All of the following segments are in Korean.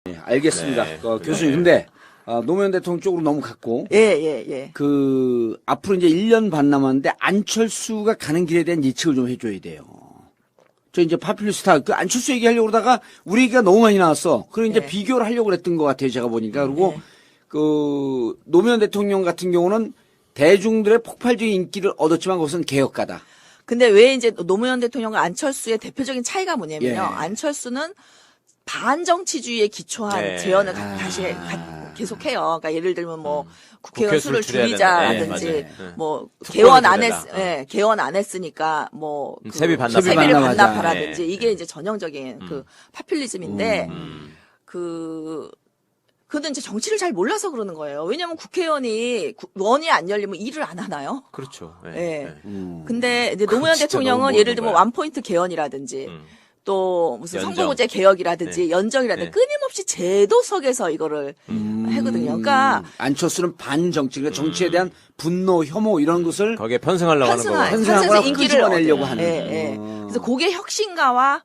네, 알겠습니다. 네. 교수님, 근데 노무현 대통령 쪽으로 너무 갔고, 예. 앞으로 이제 1년 반 남았는데 안철수가 가는 길에 대한 예측을 좀 해줘야 돼요. 저 이제 파퓰리스타 그 안철수 얘기하려고 그러다가 우리 얘기가 너무 많이 나왔어. 그리고 이제 비교를 하려고 그랬던 것 같아요. 제가 보니까. 그리고 노무현 대통령 같은 경우는 대중들의 폭발적인 인기를 얻었지만 그것은 개혁가다. 근데 왜 이제 노무현 대통령과 안철수의 대표적인 차이가 뭐냐면요. 예. 안철수는 반정치주의에 기초한 재연을 계속해요. 그러니까 예를 들면 뭐 국회의원 수를 줄이자라든지 네, 뭐 개원 개원 안 했으니까 뭐 세비 세비를 반납하자. 반납하라든지 네. 이게 이제 전형적인 그 파퓰리즘인데 그는 이제 정치를 잘 몰라서 그러는 거예요. 왜냐하면 국회의원이 원이 안 열리면 일을 안 하나요? 그렇죠. 예. 근데 이제 노무현 진짜 대통령은 너무 예를 들면 거야. 원포인트 개헌이라든지 또 무슨 연정. 선거구제 개혁이라든지 연정이라든지 네. 끊임없이 제도석에서 이거를 하거든요. 그러니까 안철수는 반정치, 그러니까 정치에 대한 분노, 혐오 이런 것을 거기에 편승하려고 하는 거고. 편승하거나 인기를 끄집어내려고 얻어요. 하는. 예. 그래서 그게 혁신가와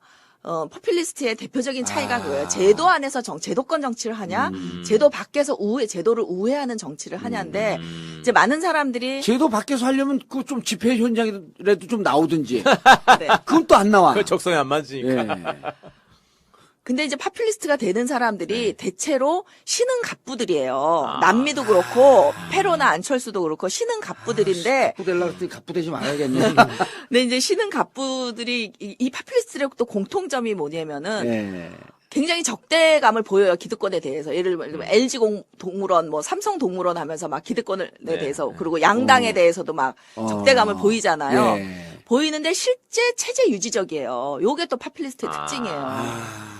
포퓰리스트의 대표적인 차이가 그거예요. 제도 안에서 제도권 정치를 하냐, 제도 밖에서 제도를 우회하는 정치를 하냐인데, 이제 많은 사람들이. 제도 밖에서 하려면 그 좀 집회 현장이라도 좀 나오든지. 네. 그건 또 안 나와. 그 적성에 안 맞으니까. 예. 근데 이제 파퓰리스트가 되는 사람들이 대체로 신흥 갑부들이에요. 남미도 그렇고, 페로나 안철수도 그렇고, 신흥 갑부들인데, 갑부 되려고 했더니 갑부 되지 말아야겠네. 근데 이제 신흥 갑부들이 이 파퓰리스트의 또 공통점이 뭐냐면은, 예. 굉장히 적대감을 보여요, 기득권에 대해서. 예를 들면 LG 동물원, 뭐 삼성 동물원 하면서 막 기득권에 대해서, 그리고 양당에 대해서도 막 적대감을 보이잖아요. 예. 보이는데 실제 체제 유지적이에요. 요게 또 파퓰리스트의 특징이에요.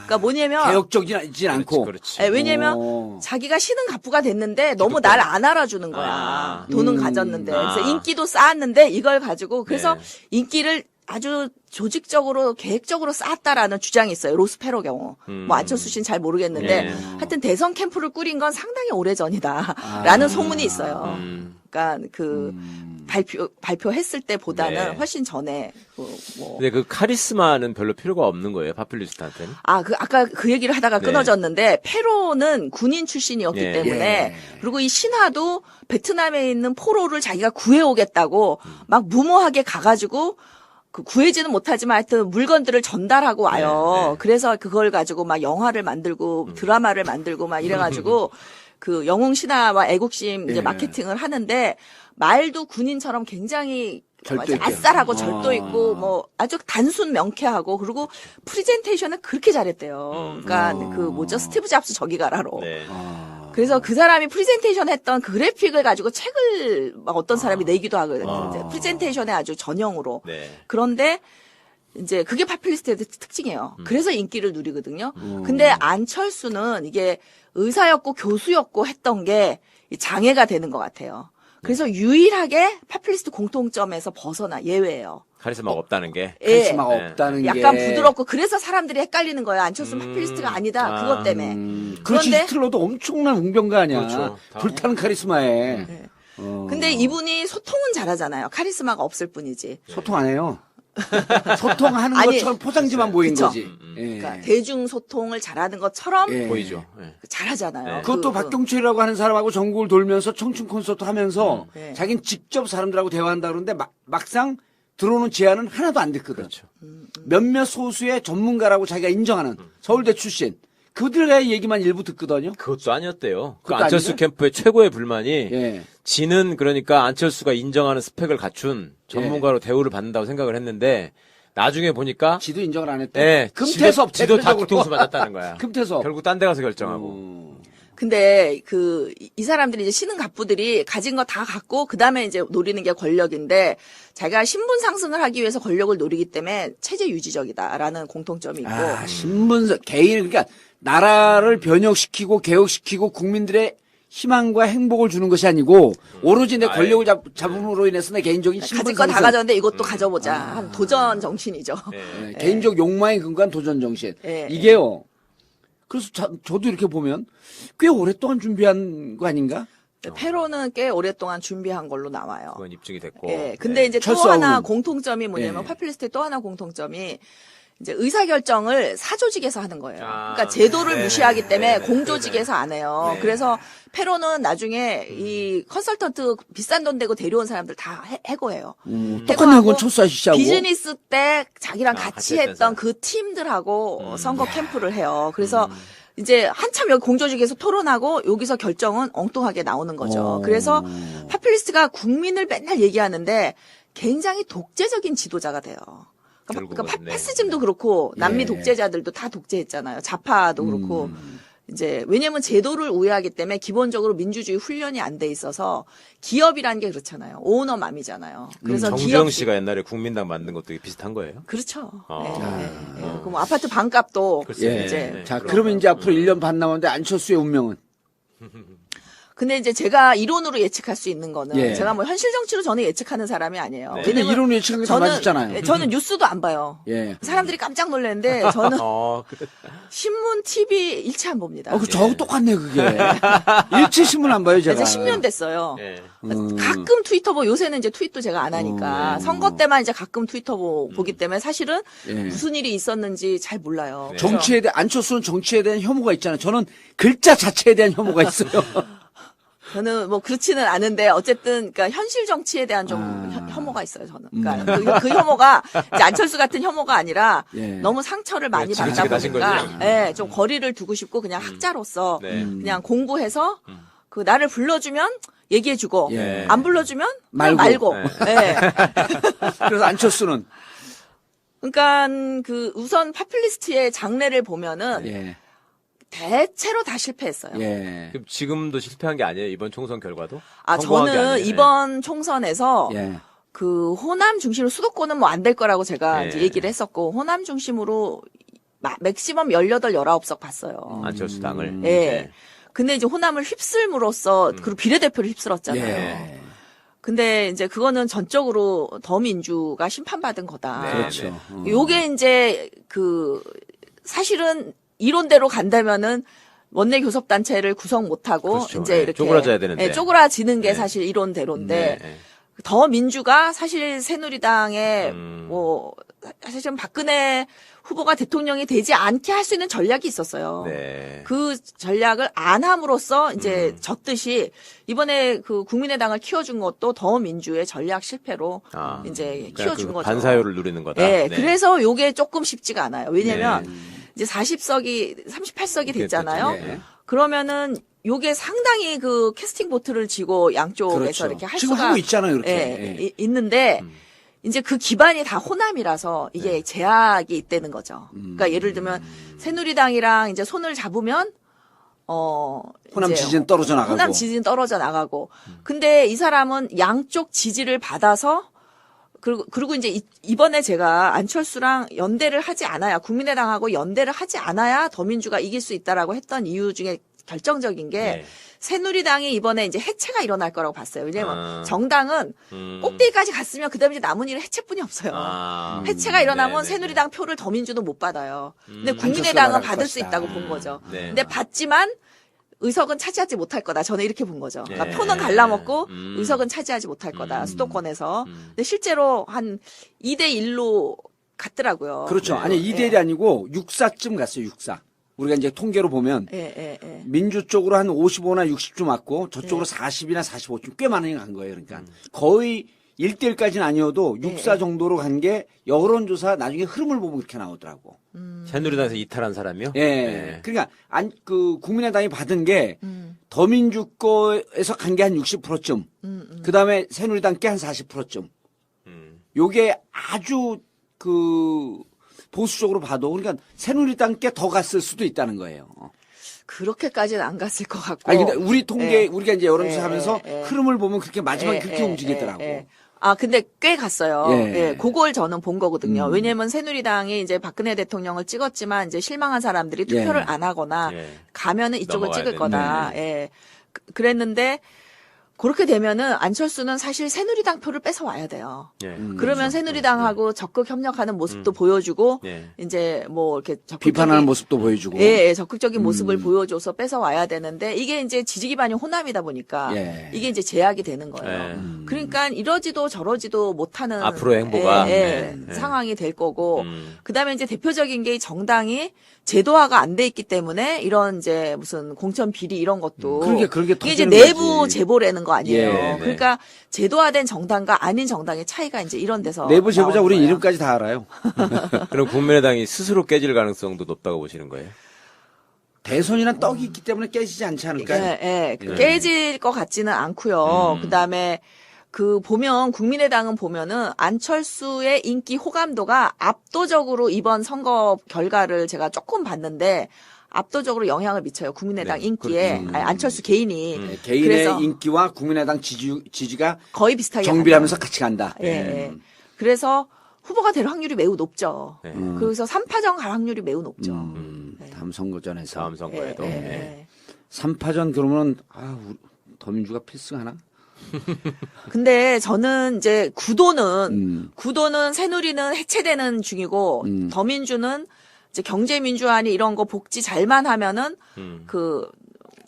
그러니까 뭐냐면 개혁적이진 않고. 그렇지. 예, 왜냐면 자기가 신흥 갑부가 됐는데 너무 날 안 알아주는 거야. 돈은 가졌는데. 그래서 인기도 쌓았는데 이걸 가지고 그래서 인기를 아주 조직적으로 계획적으로 쌓았다라는 주장이 있어요. 로스페로 경우. 뭐 안철수 씨는 잘 모르겠는데 하여튼 대선 캠프를 꾸린 건 상당히 오래전이다라는 소문이 있어요. 그러니까 발표했을 때보다는 훨씬 전에 근데 그 카리스마는 별로 필요가 없는 거예요, 파퓰리스트한테는. 아까 그 얘기를 하다가 끊어졌는데, 페로는 군인 출신이었기 때문에, 그리고 이 신하도 베트남에 있는 포로를 자기가 구해오겠다고 막 무모하게 가가지고, 구해지는 못하지만 하여튼 물건들을 전달하고 와요. 그래서 그걸 가지고 막 영화를 만들고 드라마를 만들고 막 이래가지고, 그 영웅 신화와 애국심 이제 마케팅을 하는데, 말도 군인처럼 굉장히 아싸라고 절도 있고 뭐 아주 단순 명쾌하고 그리고 프리젠테이션을 그렇게 잘했대요. 그러니까 스티브 잡스 저기 가라로. 그래서 그 사람이 프리젠테이션 했던 그 그래픽을 가지고 책을 막 어떤 사람이 내기도 하거든요. 프리젠테이션에 아주 전형으로. 그런데 이제 그게 파퓰리스트의 특징이에요. 그래서 인기를 누리거든요. 근데 안철수는 이게 의사였고 교수였고 했던 게 장애가 되는 것 같아요. 그래서 유일하게 파퓰리스트 공통점에서 벗어나 예외예요. 카리스마가 없다는 게. 카리스마가 없다는 게. 약간 부드럽고 그래서 사람들이 헷갈리는 거예요. 안철수는 파퓰리스트가 아니다. 그것 때문에. 그렇지, 그런데 히틀러도 엄청난 웅변가 아니야. 그렇죠. 불타는 카리스마에. 근데 이분이 소통은 잘하잖아요. 카리스마가 없을 뿐이지. 소통 안 해요. 소통하는 아니, 것처럼 포장지만 보인 그쵸. 거지. 그러니까 대중 소통을 잘하는 것처럼 보이죠. 잘하잖아요. 그것도 박동철이라고 하는 사람하고 전국을 돌면서 청춘 콘서트 하면서 자기는 직접 사람들하고 대화한다 그러는데 막상 들어오는 제안은 하나도 안 됐거든. 그렇죠. 몇몇 소수의 전문가라고 자기가 인정하는 서울대 출신. 그들의 얘기만 일부 듣거든요. 그것도 아니었대요. 그 그것도 안철수 아니에요? 캠프의 최고의 불만이 예. 지는 그러니까 안철수가 인정하는 스펙을 갖춘 전문가로 대우를 받는다고 생각을 했는데 나중에 보니까 지도 인정을 안 했다. 예, 금태섭 지도 다 대표적으로. 뒤통수 맞았다는 거야. 금태섭. 결국 딴 데 가서 결정하고. 근데 이 사람들이 이제 신흥 갑부들이 가진 거 다 갖고 그다음에 이제 노리는 게 권력인데 자기가 신분 상승을 하기 위해서 권력을 노리기 때문에 체제 유지적이다라는 공통점이 있고. 신분 개인 그러니까 나라를 변혁시키고 개혁시키고 국민들의 희망과 행복을 주는 것이 아니고 오로지 내 권력을 잡음으로 인해서 내 개인적인 신분 가진 거 다 상승. 가졌는데 이것도 가져보자. 한 도전 정신이죠. 개인적 욕망에 근거한 도전 정신. 예, 이게요. 그래서 저도 이렇게 보면 꽤 오랫동안 준비한 거 아닌가? 페로는 꽤 오랫동안 준비한 걸로 나와요. 그건 입증이 됐고. 예. 근데 이제 또 철수하고는. 하나 공통점이 뭐냐면 파퓰리스트의 또 하나 공통점이 이제 의사결정을 사조직에서 하는 거예요. 아, 그러니까 제도를 네, 무시하기 때문에 네, 공조직에서 안 해요. 네. 그래서 페로는 나중에 이 컨설턴트 비싼 돈 대고 데려온 사람들 다 해고해요. 똑같은 건 철수 아시시하고. 비즈니스 때 자기랑 같이 같이 했던 했던 사람. 그 팀들하고 선거 캠프를 해요. 그래서 이제 한참 여기 공조직에서 토론하고 여기서 결정은 엉뚱하게 나오는 거죠. 그래서 파퓰리스트가 국민을 맨날 얘기하는데 굉장히 독재적인 지도자가 돼요. 그러니까 결국은, 네. 파시즘도 그렇고 남미 예. 독재자들도 다 독재했잖아요. 좌파도 그렇고. 이제 왜냐면 제도를 우회하기 때문에 기본적으로 민주주의 훈련이 안 돼 있어서 기업이라는 게 그렇잖아요. 오너맘이잖아요. 그래서 정주영 씨가 옛날에 국민당 만든 것도 비슷한 거예요? 그렇죠. 아. 그럼 뭐 아파트 반값도 글쎄. 이제 네. 자, 그런 그러면 거. 이제 앞으로 1년 반 남았는데 안철수의 운명은? 근데 이제 제가 이론으로 예측할 수 있는 거는 예. 제가 뭐 현실 정치로 저는 예측하는 사람이 아니에요. 네. 근데 이론 예측한 게 다 맞았잖아요. 저는 뉴스도 안 봐요. 예. 사람들이 깜짝 놀랐는데 저는 그래. 신문, TV 일체 안 봅니다. 그 저하고 똑같네, 그게. 일체 신문 안 봐요, 제가. 이제 10년 됐어요. 예. 가끔 트위터 요새는 이제 트윗도 제가 안 하니까 선거 때만 이제 가끔 트위터 보기 때문에 사실은 예. 무슨 일이 있었는지 잘 몰라요. 네. 정치에 대한, 안철수는 정치에 대한 혐오가 있잖아요. 저는 글자 자체에 대한 혐오가 있어요. 저는 뭐 그렇지는 않은데 어쨌든 그러니까 현실 정치에 대한 좀 혐오가 있어요. 저는. 그러니까 그 혐오가 이제 안철수 같은 혐오가 아니라 예. 너무 상처를 많이 네, 받다 지긋지긋하신 보니까 거지. 예, 좀 거리를 두고 싶고 그냥 학자로서 네. 그냥 공부해서 그 나를 불러주면 얘기해주고 예. 안 불러주면 말고. 말고. 네. 예. 그래서 안철수는. 그러니까 그 우선 파퓰리스트의 장래를 보면은 예. 대체로 다 실패했어요. 예. 그럼 지금도 실패한 게 아니에요? 이번 총선 결과도? 아 성공한 게 저는 아니에요? 이번 총선에서 예. 그 호남 중심으로 수도권은 뭐 안 될 거라고 제가 예. 이제 얘기를 했었고 호남 중심으로 맥시멈 18, 19석 봤어요. 안철수 당을. 예. 네. 근데 이제 호남을 휩쓸므로써 그리고 비례대표를 휩쓸었잖아요. 예. 근데 이제 그거는 전적으로 더민주가 심판받은 거다. 네. 그렇죠. 요게 이제 그 사실은 이론대로 간다면은 원내 교섭단체를 구성 못하고 그렇죠. 이제 예, 이렇게 쪼그라져야 되는데. 예, 쪼그라지는 게 네. 사실 이론대로인데 네. 더 민주가 사실 새누리당의 음. 뭐 사실은 박근혜 후보가 대통령이 되지 않게 할 수 있는 전략이 있었어요. 네. 그 전략을 안 함으로써 이제 졌듯이 이번에 그 국민의당을 키워준 것도 더 민주의 전략 실패로 아, 이제 그러니까 키워준 그 거죠. 반사효를 누리는 거다. 네, 네. 그래서 요게 조금 쉽지가 않아요. 왜냐면 네. 이제 40석이 38석이 됐잖아요. 네. 그러면은 요게 상당히 그 캐스팅 보트를 지고 양쪽에서 그렇죠. 이렇게 할 지금 수가 하고 있잖아요, 이렇게. 예, 예. 있는데 이제 그 기반이 다 호남이라서 이게 네. 제약이 있다는 거죠. 그러니까 예를 들면 새누리당이랑 이제 손을 잡으면 호남 이제 지지는 떨어져 나가고. 호남 지지는 떨어져 나가고. 근데 이 사람은 양쪽 지지를 받아서 그리고 이제 이번에 제가 안철수랑 연대를 하지 않아야 국민의당하고 연대를 하지 않아야 더민주가 이길 수 있다라고 했던 이유 중에 결정적인 게 네. 새누리당이 이번에 이제 해체가 일어날 거라고 봤어요. 왜냐면 아. 정당은 꼭대기까지 갔으면 그다음에 이제 남은 일은 해체뿐이 없어요. 아. 해체가 일어나면 네, 네, 새누리당 표를 더민주도 못 받아요. 근데 안철수가 국민의당은 나갈 받을 수 것이다. 있다고 본 거죠. 네. 근데 받지만 의석은 차지하지 못할 거다. 저는 이렇게 본 거죠. 그러니까 예. 표는 갈라먹고 의석은 차지하지 못할 거다. 수도권에서. 근데 실제로 한 2대 1로 갔더라고요. 그렇죠. 네. 아니, 2대1이 아니고 6사쯤 갔어요, 6사. 우리가 이제 통계로 보면 예. 민주 쪽으로 한 55나 60쯤 왔고 저쪽으로 40이나 45쯤 꽤 많이 간 거예요. 그러니까 거의 1대1까지는 아니어도 6사 정도로 간 게 여론조사 나중에 흐름을 보면 그렇게 나오더라고. 새누리당에서 이탈한 사람이요? 예. 네. 그러니까 그 국민의당이 받은 게 더민주 거에서 간 게 한 60%쯤. 그다음에 새누리당 게 한 40%쯤. 요게 아주 그 보수적으로 봐도 그러니까 새누리당 게 더 갔을 수도 있다는 거예요. 그렇게까지는 안 갔을 것 같고. 아니 근데 우리 통계 예. 우리가 이제 여론조사 하면서 예. 흐름을 보면 그렇게 마지막에 그렇게 움직이더라고. 아, 근데 꽤 갔어요. 예. 예. 그걸 저는 본 거거든요. 왜냐면 새누리당이 이제 박근혜 대통령을 찍었지만 이제 실망한 사람들이 투표를 예. 안 하거나 예. 가면은 이쪽을 넘어가야 찍을 거다. 되는데. 예. 그랬는데 그렇게 되면은 안철수는 사실 새누리당 표를 뺏어와야 돼요. 예. 그러면 새누리당하고 적극 협력하는 모습도 보여주고 예. 이제 뭐 이렇게 비판하는 모습도 보여주고. 예, 적극적인 모습을 보여줘서 뺏어와야 되는데 이게 이제 지지 기반이 호남이다 보니까 예. 이게 이제 제약이 되는 거예요. 예. 그러니까 이러지도 저러지도 못하는 앞으로의 행보가. 상황이 될 거고 음. 그다음에 이제 대표적인 게 이 정당이 제도화가 안 돼 있기 때문에 이런 이제 무슨 공천 비리 이런 것도 그렇게 이게 이제 터지는 내부 거지. 제보라는 거 아니에요. 예, 네. 그러니까 제도화된 정당과 아닌 정당의 차이가 이제 이런 데서 내부 제보자 나오는 우리 거예요. 이름까지 다 알아요. 그럼 국민의당이 스스로 깨질 가능성도 높다고 보시는 거예요? 대선이란 떡이 있기 때문에 깨지지 않지 않을까요? 예, 깨질 것 같지는 않고요. 그다음에 그 보면 국민의당은 보면은 안철수의 인기 호감도가 압도적으로 이번 선거 결과를 제가 조금 봤는데 압도적으로 영향을 미쳐요. 국민의당 네, 인기에 그렇죠. 아니, 안철수 개인이 네, 개인의 그래서 인기와 국민의당 지지가 거의 비슷하게 정비하면서 같이 간다. 예, 예. 그래서 후보가 될 확률이 매우 높죠. 네. 그래서 3파전 갈 확률이 매우 높죠. 다음 선거전에서. 다음 선거에도. 예, 예. 예. 3파전 그러면 더민주가 필승하나? 근데 저는 이제 구도는 새누리는 해체되는 중이고 더민주는 이제 경제민주화니 이런 거 복지 잘만 하면은 그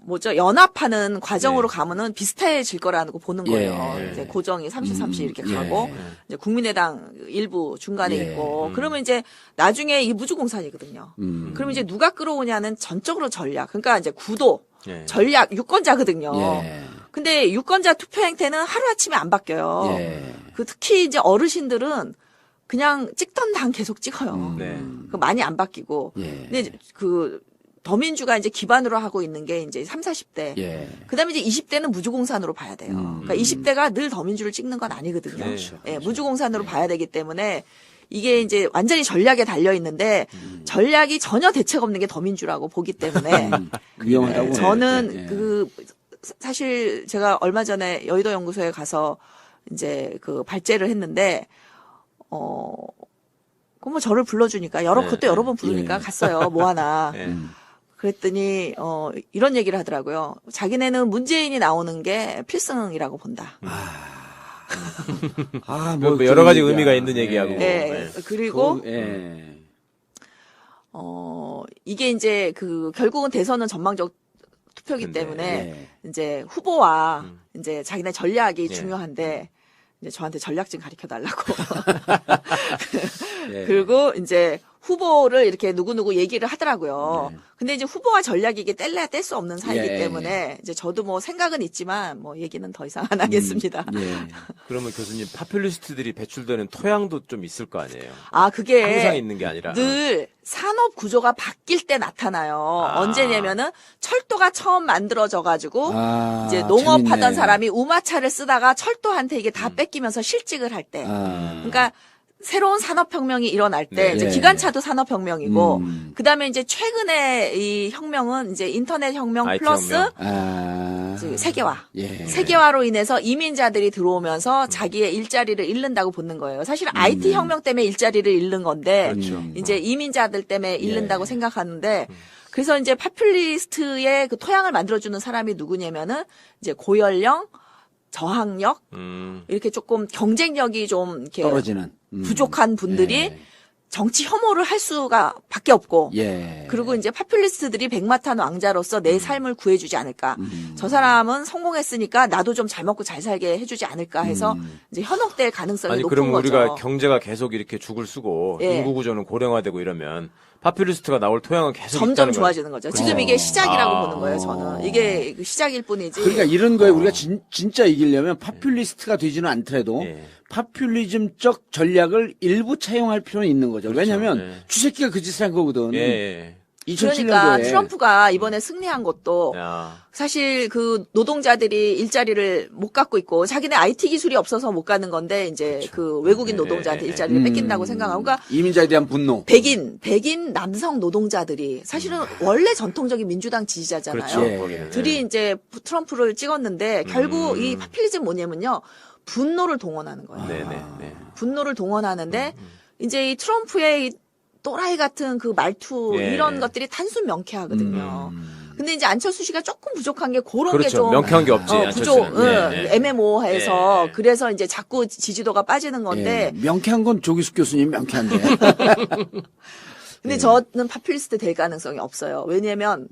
뭐죠 연합하는 과정으로 네. 가면은 비슷해질 거라는 거 보는 거예요. 예. 이제 고정이 30-30 이렇게 가고 예. 이제 국민의당 일부 중간에 예. 있고 그러면 이제 나중에 이게 무주공산이거든요. 그러면 이제 누가 끌어오냐는 전적으로 전략. 그러니까 이제 구도, 예. 전략, 유권자거든요. 예. 근데 유권자 투표 행태는 하루아침에 안 바뀌어요. 예. 그 특히 이제 어르신들은 그냥 찍던 당 계속 찍어요. 네. 그 많이 안 바뀌고. 예. 근데 이제 그 더민주가 이제 기반으로 하고 있는 게 이제 30, 40대. 예. 그다음에 이제 20대는 무주공산으로 봐야 돼요. 그러니까 20대가 늘 더민주를 찍는 건 아니거든요. 그렇죠. 예, 무주공산으로 봐야 되기 때문에 이게 이제 완전히 전략에 달려 있는데 전략이 전혀 대책 없는 게 더민주라고 보기 때문에 위험하다고. 저는 예. 그 사실 제가 얼마 전에 여의도 연구소에 가서 이제 그 발제를 했는데 그 뭐 저를 불러주니까 그것도 여러 번 부르니까 예. 갔어요. 뭐 하나. 예. 그랬더니 이런 얘기를 하더라고요. 자기네는 문재인이 나오는 게 필승이라고 본다. 뭐 여러 가지 의미가 있는 얘기하고. 네. 그리고 예. 이게 이제 그 결국은 대선은 전망적 투표기 근데, 때문에 예. 이제 후보와 이제 자기네 전략이 예. 중요한데 이제 저한테 전략 좀 가르쳐 달라고. 예. 그리고 이제 후보를 이렇게 누구누구 얘기를 하더라고요. 근데 이제 후보와 전략이 이게 뗄래야 뗄 수 없는 사이이기 예. 때문에 이제 저도 뭐 생각은 있지만 뭐 얘기는 더 이상 안 하겠습니다. 예. 그러면 교수님 파퓰리스트들이 배출되는 토양도 좀 있을 거 아니에요? 아, 그게 항상 있는 게 아니라. 늘 산업 구조가 바뀔 때 나타나요. 아. 언제냐면은 철도가 처음 만들어져 가지고 아, 이제 농업하던 재밌네. 사람이 우마차를 쓰다가 철도한테 이게 다 뺏기면서 실직을 할 때. 아. 그러니까 새로운 산업혁명이 일어날 때 네. 이제 네. 기관차도 산업혁명이고 그다음에 이제 최근에 이 혁명은 이제 인터넷 혁명 IT 플러스 혁명. 아. 이제 세계화. 예. 세계화로 인해서 이민자들이 들어오면서 자기의 일자리를 잃는다고 보는 거예요. 사실 IT 혁명 때문에 일자리를 잃는 건데 그렇죠. 이제 이민자들 때문에 잃는다고 예. 생각하는데 그래서 이제 파퓰리스트의 그 토양을 만들어주는 사람이 누구냐면은 이제 고연령, 저학력 이렇게 조금 경쟁력이 좀 이렇게 떨어지는. 부족한 분들이 예. 정치 혐오를 할 수가 밖에 없고 예. 그리고 이제 파퓰리스트들이 백마탄 왕자로서 내 삶을 구해주지 않을까. 저 사람은 성공했으니까 나도 좀 잘 먹고 잘 살게 해주지 않을까 해서 이제 현혹될 가능성이 아니 높은 그러면 거죠. 우리가 경제가 계속 이렇게 죽을 쓰고 예. 인구 구조는 고령화되고 이러면 파퓰리스트가 나올 토양은 계속 점점 있다는 거예요. 좋아지는 거죠. 지금 이게 시작이라고 보는 거예요. 저는 이게 시작일 뿐이지. 그러니까 이런 거에 우리가 진짜 이기려면 파퓰리스트가 되지는 않더라도 예. 파퓰리즘적 전략을 일부 차용할 필요는 있는 거죠. 왜냐하면 예. 주새끼가 그 짓을 한 거거든. 예, 예. 2007년도에. 그러니까 트럼프가 이번에 승리한 것도 야. 사실 그 노동자들이 일자리를 못 갖고 있고 자기네 IT 기술이 없어서 못 가는 건데 이제 그 외국인 노동자한테 일자리를 뺏긴다고 생각하고 그러니까 이민자에 대한 분노. 백인 남성 노동자들이 사실은 원래 전통적인 민주당 지지자잖아요. 그렇죠. 예. 거기는. 들이 이제 트럼프를 찍었는데 결국 이 파퓰리즘 뭐냐면요. 분노를 동원하는 거예요. 네네. 네. 분노를 동원하는데 이제 이 트럼프의 이 또라이 같은 그 말투 예. 이런 것들이 단순 명쾌하거든요. 근데 이제 안철수 씨가 조금 부족한 게 그런 게 그렇죠. 좀 명쾌한 게 없지. 안철수는. 애매모호해서 네. 그래서 이제 자꾸 지지도가 빠지는 건데 예. 명쾌한 건 조기숙 교수님 명쾌한데. 근데 저는 파퓰리스트 될 가능성이 없어요. 왜냐면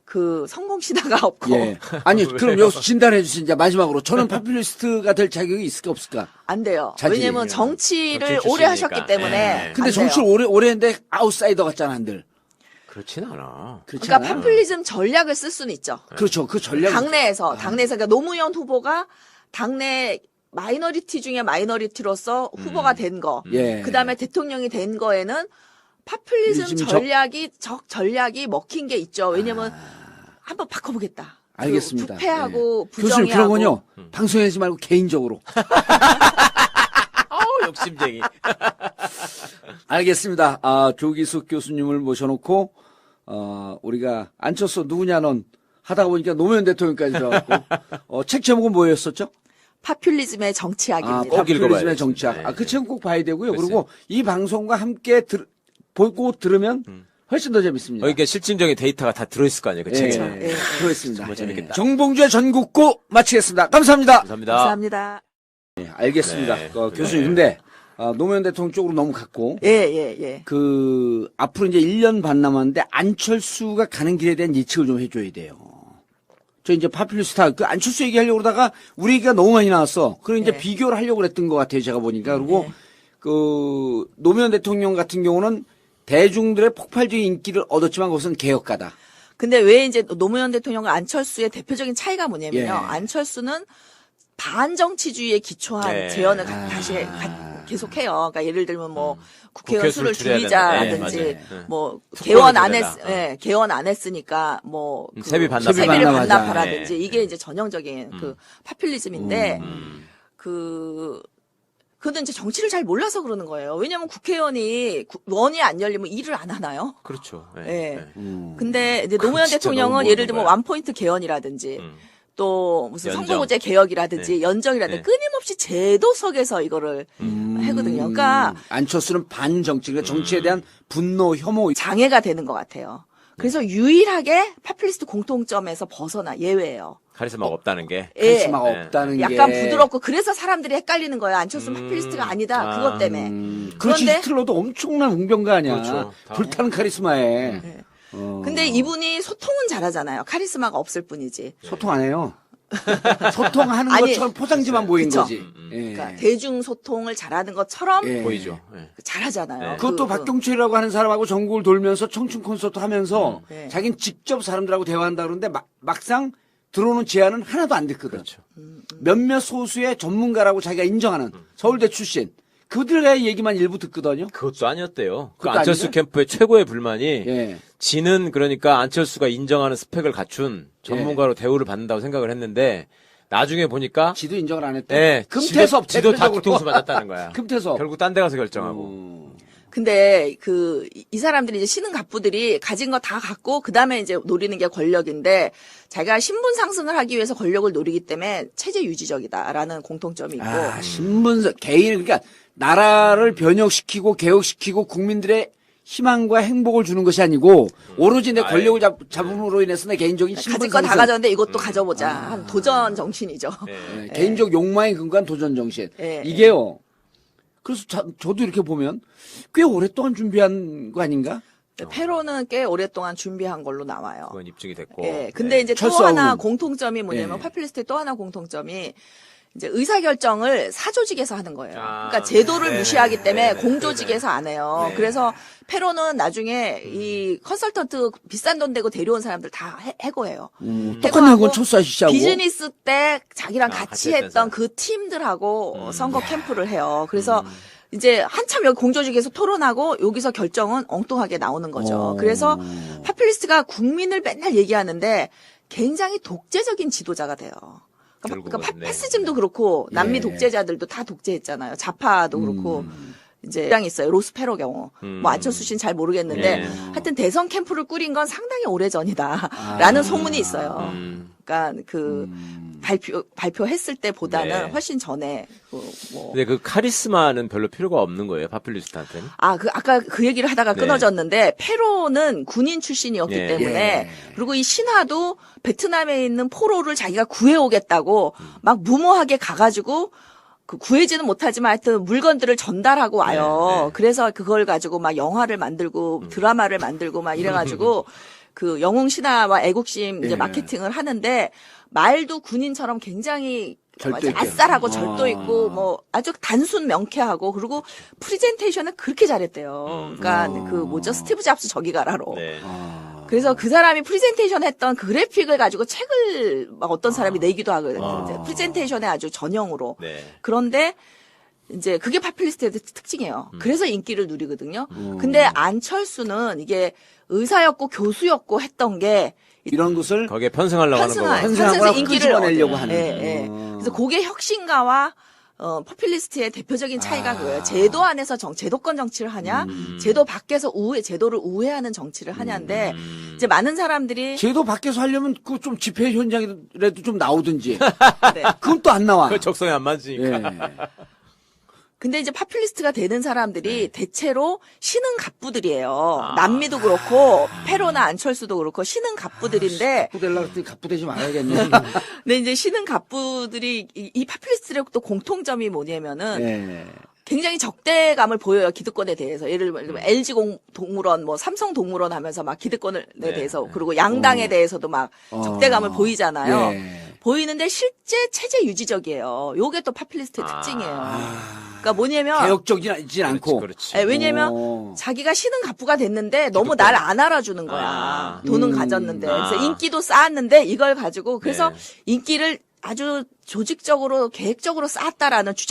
그 성공 시다가 없고 예. 아니 그럼 여기서 진단해 주신 이제 마지막으로 저는 파퓰리스트가 될 자격이 있을까 없을까? 안 돼요. 자질이. 왜냐면 정치를 정치 오래 출신이니까. 하셨기 때문에 예. 근데 안 정치를 돼요. 오래 했는데 아웃사이더 같잖아 한들. 그렇진 않아. 그렇지 그러니까 않아요? 파퓰리즘 전략을 쓸 수는 있죠. 그렇죠. 그 전략. 당내에서 그러니까 노무현 후보가 당내 마이너리티 중에 마이너리티로서 후보가 된 거, 예. 그다음에 대통령이 된 거에는 파퓰리즘 요즘 전략이 먹힌 게 있죠. 왜냐면 한번 바꿔보겠다. 알겠습니다. 부패하고 예. 교수님 부정의하고 그런 건요. 방송에 하지 말고 개인적으로. 욕심쟁이. 알겠습니다. 아, 조기숙 교수님을 모셔놓고 우리가 안철수 누구냐 넌 하다가 보니까 노무현 대통령까지 들어갔고 책 제목은 뭐였었죠? 파퓰리즘의 정치학입니다. 꼭 읽어봐야지. 파퓰리즘의 정치학. 네. 그 책은 꼭 봐야 되고요. 글쎄요. 그리고 이 방송과 함께 보고 들으면 훨씬 더 재밌습니다. 그러니까 실증적인 데이터가 다 들어있을 거 아니에요. 그 책에. 예. 그렇습니다. 정말 재밌겠다. 정봉주의 전국구 마치겠습니다. 감사합니다. 감사합니다. 감사합니다. 네, 알겠습니다. 네. 교수님, 근데 노무현 대통령 쪽으로 너무 갔고 예. 그 앞으로 이제 1년 반 남았는데 안철수가 가는 길에 대한 예측을 좀 해줘야 돼요. 저 이제 파퓰리스타 그 안철수 얘기하려고 그러다가 우리 얘기가 너무 많이 나왔어. 그리고 이제 네. 비교를 하려고 그랬던 것 같아요. 제가 보니까. 그리고 네. 그 노무현 대통령 같은 경우는 대중들의 폭발적인 인기를 얻었지만 그것은 개혁가다. 근데 왜 이제 노무현 대통령과 안철수의 대표적인 차이가 뭐냐면요. 예. 안철수는 반정치주의에 기초한 네. 제언을 계속해요. 그러니까 예를 들면 뭐 국회의원 국회 수를 줄여야 줄이자라든지 된다. 네, 맞아요. 뭐 특권을 개원 안 했으니까 뭐 세비 세비를 반납하자. 반납하라든지 네. 이게 이제 전형적인 그 파퓰리즘인데 그거는 이제 정치를 잘 몰라서 그러는 거예요. 왜냐하면 국회의원이 원이 안 열리면 일을 안 하나요? 그렇죠. 예. 예. 예. 근데 이제 노무현 진짜 대통령은 너무 예를 모르는 들면 거야. 완포인트 개헌이라든지 또 무슨 연정. 선거구제 개혁이라든지 네. 연정이라든지 네. 끊임없이 제도 속에서 이거를 하거든요. 그러니까 안철수는 반정치, 그러니까 정치에 대한 분노, 혐오. 장애가 되는 것 같아요. 그래서 유일하게 파퓰리스트 공통점에서 벗어나 예외예요. 카리스마가 없다는 게. 예. 카리스마가 네. 없다는 게. 약간 부드럽고 그래서 사람들이 헷갈리는 거예요. 안철수는 파퓰리스트가 아니다. 그것 때문에. 그렇지, 그런데 히틀러도 엄청난 웅변가 아니야. 그렇죠. 다. 불타는 카리스마에. 네. 어. 근데 이분이 소통은 잘하잖아요. 카리스마가 없을 뿐이지. 소통 안 해요. 소통하는 아니, 것처럼 포장지만 보인 그쵸. 거지. 예. 그러니까 대중 소통을 잘하는 것처럼 예. 보이죠. 예. 잘하잖아요. 네. 그것도 박경철이라고 하는 사람하고 전국을 돌면서 청춘 콘서트 하면서 네. 자기는 직접 사람들하고 대화한다 그러는데 막상 들어오는 제안은 하나도 안 됐거든. 그렇죠. 몇몇 소수의 전문가라고 자기가 인정하는 서울대 출신 그들의 얘기만 일부 듣거든요. 그것도 아니었대요. 그 그것도 안철수 아니죠? 캠프의 최고의 불만이 예. 지는 그러니까 안철수가 인정하는 스펙을 갖춘 전문가로 대우를 받는다고 생각을 했는데 나중에 보니까 지도 인정을 안 했대. 예, 금태섭 지도 다 대표적으로. 뒤통수 맞았다는 거야. 금태섭. 결국 딴 데 가서 결정하고. 근데 이 사람들이 이제 신흥 갑부들이 가진 거 다 갖고 그다음에 이제 노리는 게 권력인데 자기가 신분 상승을 하기 위해서 권력을 노리기 때문에 체제 유지적이다라는 공통점이 있고 아, 신분서 개인 그러니까 나라를 변혁시키고 개혁시키고 국민들의 희망과 행복을 주는 것이 아니고 오로지 내 권력을 잡음으로 인해서 내 개인적인 신분 가질 거 다 상승. 가졌는데 이것도 가져보자 하는 도전 정신이죠. 예, 개인적 욕망에 근거한 도전 정신. 예, 이게요. 그래서 저도 이렇게 보면 꽤 오랫동안 준비한 거 아닌가? 페로는 꽤 오랫동안 준비한 걸로 나와요. 그건 입증이 됐고. 예. 근데 이제 또 철수하고는. 하나 공통점이 뭐냐면 예. 파퓰리스트의 또 하나 공통점이 이제 의사결정을 사조직에서 하는 거예요. 아, 그러니까 제도를 네, 무시하기 때문에 네, 공조직에서 안 해요. 네. 그래서 페로는 나중에 이 컨설턴트 비싼 돈 대고 데려온 사람들 다 해고해요. 똑같은 건 철수하시하고. 비즈니스 때 자기랑 아, 같이 같이 했던 했던 그 팀들하고 선거 캠프를 해요. 그래서 이제 한참 여기 공조직에서 토론하고 여기서 결정은 엉뚱하게 나오는 거죠. 그래서 파퓰리스트가 국민을 맨날 얘기하는데 굉장히 독재적인 지도자가 돼요. 그러니까 결국은, 네. 파시즘도 그렇고 남미 예. 독재자들도 다 독재했잖아요. 좌파도 그렇고. 이제 장 있어요. 로스페로 경우. 뭐 안철수 씨는 잘 모르겠는데 예. 하여튼 대선 캠프를 꾸린 건 상당히 오래전이다라는 소문이 있어요. 그러니까 그 발표했을 때보다는 네. 훨씬 전에 뭐 근데 그 카리스마는 별로 필요가 없는 거예요, 파퓰리스트한테는? 아까 그 얘기를 하다가 네. 끊어졌는데 페로는 군인 출신이었기 예. 때문에 예. 그리고 이 신하도 베트남에 있는 포로를 자기가 구해오겠다고 막 무모하게 가가지고 그 구해지는 못하지만 하여튼 물건들을 전달하고 와요. 네, 네. 그래서 그걸 가지고 막 영화를 만들고 드라마를 만들고 막 이래가지고 그 영웅 신화와 애국심 이제 예. 마케팅을 하는데 말도 군인처럼 굉장히 절도 있게. 아싸라고 절도 있고 뭐 아주 단순 명쾌하고 그리고 프리젠테이션을 그렇게 잘했대요. 그러니까 그 뭐죠 스티브 잡스 저기 가라로. 네. 그래서 그 사람이 프리젠테이션 했던 그 그래픽을 가지고 책을 막 어떤 사람이 내기도 하거든요. 프리젠테이션에 아주 전형으로. 네. 그런데 이제 그게 파퓰리스트의 특징이에요. 그래서 인기를 누리거든요. 근데 안철수는 이게 의사였고 교수였고 했던 게 이런 것을 거기에 편승하려고 하는 거고. 편승하거나 끄집어내려고 얻어요. 하는. 예, 예. 그래서 그게 혁신가와 포퓰리스트의 대표적인 차이가 그거예요. 제도 안에서 제도권 정치를 하냐, 제도 밖에서 제도를 우회하는 정치를 하냐인데 이제 많은 사람들이 제도 밖에서 하려면 그 좀 집회 현장이라도 좀 나오든지. 네. 그건 또 안 나와. 그 적성에 안 맞으니까. 예. 근데 이제 파퓰리스트가 되는 사람들이 대체로 신흥 갑부들이에요. 남미도 그렇고 페로나 안철수도 그렇고 신흥 갑부들인데 갑부 되려고 했더니 갑부 되지 말아야겠네. 근데 이제 신흥 갑부들이 이 파퓰리스트의 또 공통점이 뭐냐면은 예. 굉장히 적대감을 보여요. 기득권에 대해서. 예를 들면 LG 동물원, 뭐 삼성 동물원 하면서 막 기득권에 대해서 그리고 양당에 대해서도 막 적대감을 보이잖아요. 예. 보이는데 실제 체제 유지적이에요. 요게 또 파퓰리스트의 특징이에요. 그러니까 뭐냐면 개혁적이진 않고. 그렇지. 예, 왜냐면 오. 자기가 신흥 갑부가 됐는데 너무 날 안 알아주는 거야. 돈은 가졌는데. 그래서 인기도 쌓았는데 이걸 가지고 그래서 네. 인기를 아주 조직적으로 계획적으로 쌓았다라는 주장